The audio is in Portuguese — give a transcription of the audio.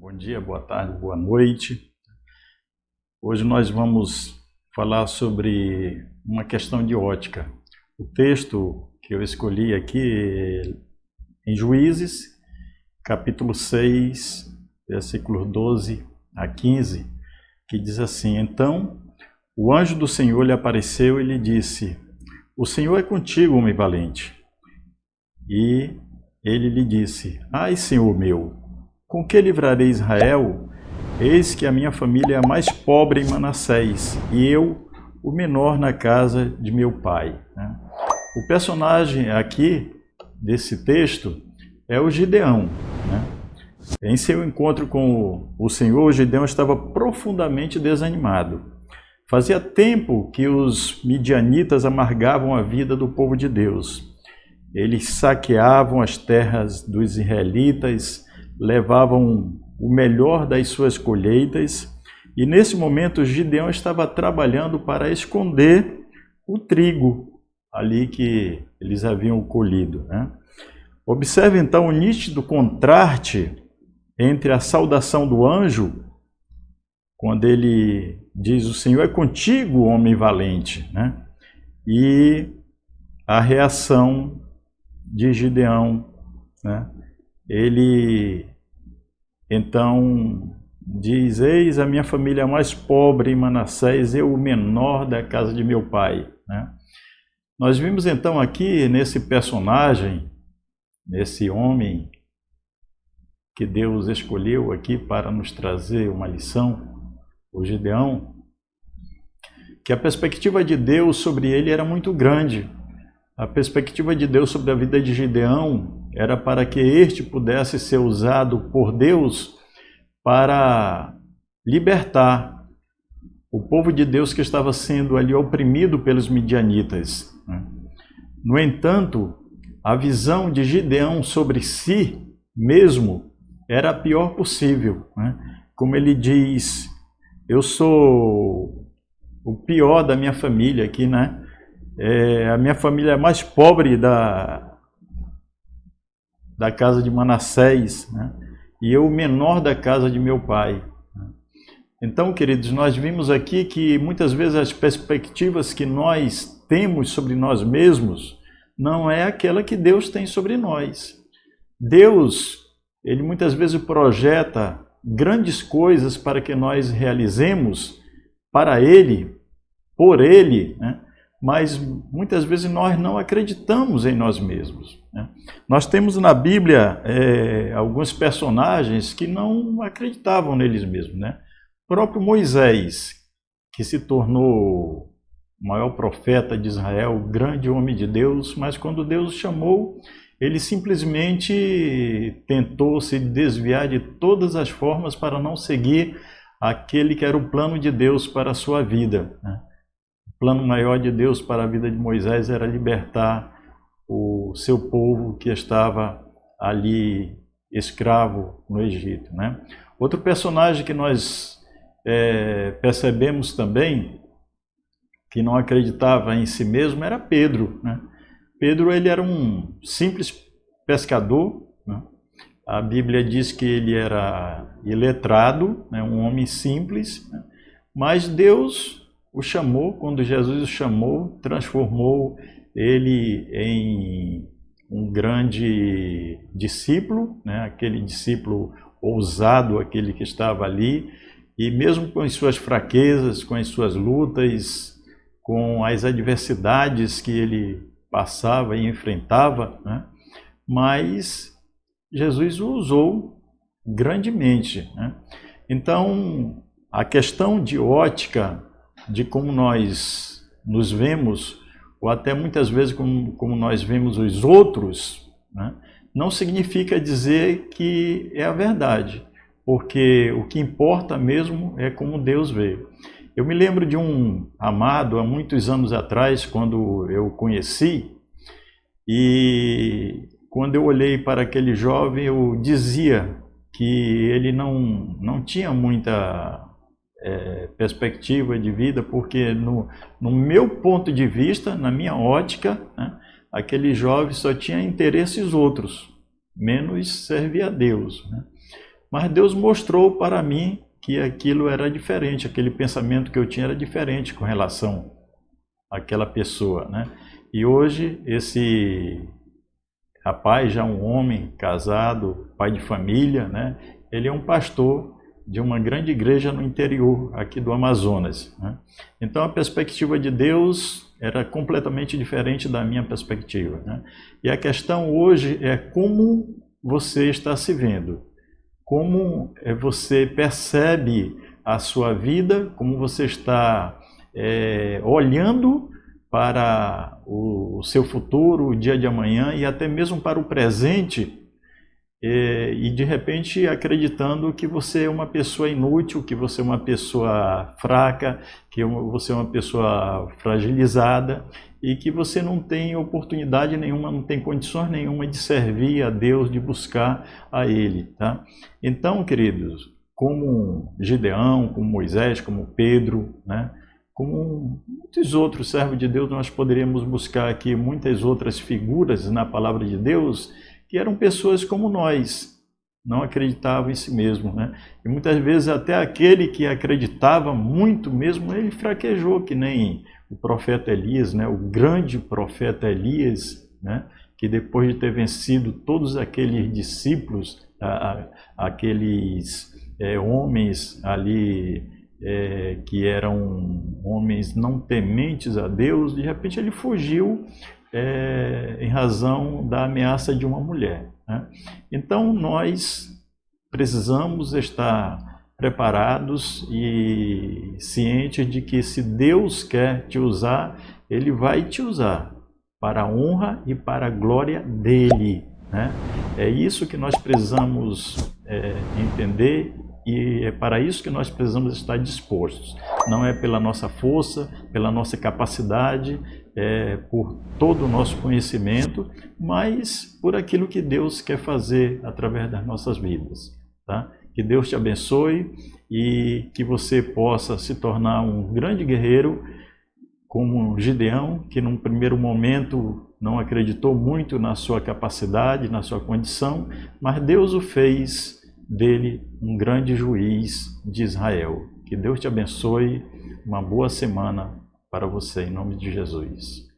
Bom dia, boa tarde, boa noite. Hoje nós vamos falar sobre uma questão de ótica. O texto que eu escolhi aqui é em Juízes, capítulo 6, versículos 12 a 15, que diz assim: Então o anjo do Senhor lhe apareceu e lhe disse: O Senhor é contigo, homem valente. E ele lhe disse: Ai, Senhor meu, com que livrarei Israel? Eis que a minha família é a mais pobre em Manassés, e eu, o menor na casa de meu pai. O personagem aqui desse texto é o Gideão. Em seu encontro com o Senhor, o Gideão estava profundamente desanimado. Fazia tempo que os midianitas amargavam a vida do povo de Deus. Eles saqueavam as terras dos israelitas, levavam o melhor das suas colheitas, e nesse momento Gideão estava trabalhando para esconder o trigo ali que eles haviam colhido. Observe então o nítido contraste entre a saudação do anjo, quando ele diz: o Senhor é contigo, homem valente, e a reação de Gideão. Ele então diz: Eis a minha família mais pobre em Manassés, eu o menor da casa de meu pai. Nós vimos então aqui nesse personagem, nesse homem que Deus escolheu aqui para nos trazer uma lição, o Gideão, que a perspectiva de Deus sobre ele era muito grande. A perspectiva de Deus sobre a vida de Gideão era para que este pudesse ser usado por Deus para libertar o povo de Deus que estava sendo ali oprimido pelos midianitas. No entanto, a visão de Gideão sobre si mesmo era a pior possível. Como ele diz: eu sou o pior da minha família aqui, a minha família é mais pobre da casa de Manassés, e eu o menor da casa de meu pai. Então, queridos, nós vimos aqui que muitas vezes as perspectivas que nós temos sobre nós mesmos não é aquela que Deus tem sobre nós. Deus, ele muitas vezes projeta grandes coisas para que nós realizemos para Ele, por Ele, mas muitas vezes nós não acreditamos em nós mesmos. Nós temos na Bíblia alguns personagens que não acreditavam neles mesmos. O próprio Moisés, que se tornou o maior profeta de Israel, o grande homem de Deus, mas quando Deus o chamou, ele simplesmente tentou se desviar de todas as formas para não seguir aquele que era o plano de Deus para a sua vida. O plano maior de Deus para a vida de Moisés era libertar o seu povo que estava ali escravo no Egito. Outro personagem que nós percebemos também que não acreditava em si mesmo era Pedro. Pedro, ele era um simples pescador. A Bíblia diz que ele era iletrado, um homem simples, mas Deus o chamou. Quando Jesus o chamou, transformou ele em um grande discípulo, aquele discípulo ousado, aquele que estava ali, e mesmo com as suas fraquezas, com as suas lutas, com as adversidades que ele passava e enfrentava, mas Jesus o usou grandemente. Então, a questão de ótica, de como nós nos vemos, ou até muitas vezes como nós vemos os outros, não significa dizer que é a verdade, porque o que importa mesmo é como Deus vê. Eu me lembro de um amado há muitos anos atrás, quando eu o conheci, e quando eu olhei para aquele jovem, eu dizia que ele não tinha muita perspectiva de vida, porque no meu ponto de vista, na minha ótica, aquele jovem só tinha interesses outros, menos servir a Deus. mas Deus mostrou para mim que aquilo era diferente, aquele pensamento que eu tinha era diferente com relação àquela pessoa, né? E hoje esse rapaz, já um homem casado, pai de família, né? Ele é um pastor de uma grande igreja no interior aqui do Amazonas, né? Então a perspectiva de Deus era completamente diferente da minha perspectiva, né? E a questão hoje é como você está se vendo, como você percebe a sua vida, como você está olhando para o seu futuro, o dia de amanhã e até mesmo para o presente, e de repente acreditando que você é uma pessoa inútil, que você é uma pessoa fraca, que você é uma pessoa fragilizada e que você não tem oportunidade nenhuma, não tem condições nenhuma de servir a Deus, de buscar a Ele, tá? Então, queridos, como Gideão, como Moisés, como Pedro, né? Como muitos outros servos de Deus, nós poderíamos buscar aqui muitas outras figuras na palavra de Deus que eram pessoas como nós, não acreditavam em si mesmo, né? E muitas vezes até aquele que acreditava muito mesmo, ele fraquejou, que nem o profeta Elias, né? O grande profeta Elias, né? Que depois de ter vencido todos aqueles discípulos, aqueles homens ali que eram homens não tementes a Deus, de repente ele fugiu em razão da ameaça de uma mulher, né? Então nós precisamos estar preparados e cientes de que se Deus quer te usar, Ele vai te usar para a honra e para a glória dEle, né? É isso que nós precisamos entender e é para isso que nós precisamos estar dispostos. Não é pela nossa força, pela nossa capacidade, por todo o nosso conhecimento, mas por aquilo que Deus quer fazer através das nossas vidas, tá? Que Deus te abençoe e que você possa se tornar um grande guerreiro como Gideão, que num primeiro momento não acreditou muito na sua capacidade, na sua condição, mas Deus o fez dele um grande juiz de Israel. Que Deus te abençoe, uma boa semana para você, em nome de Jesus.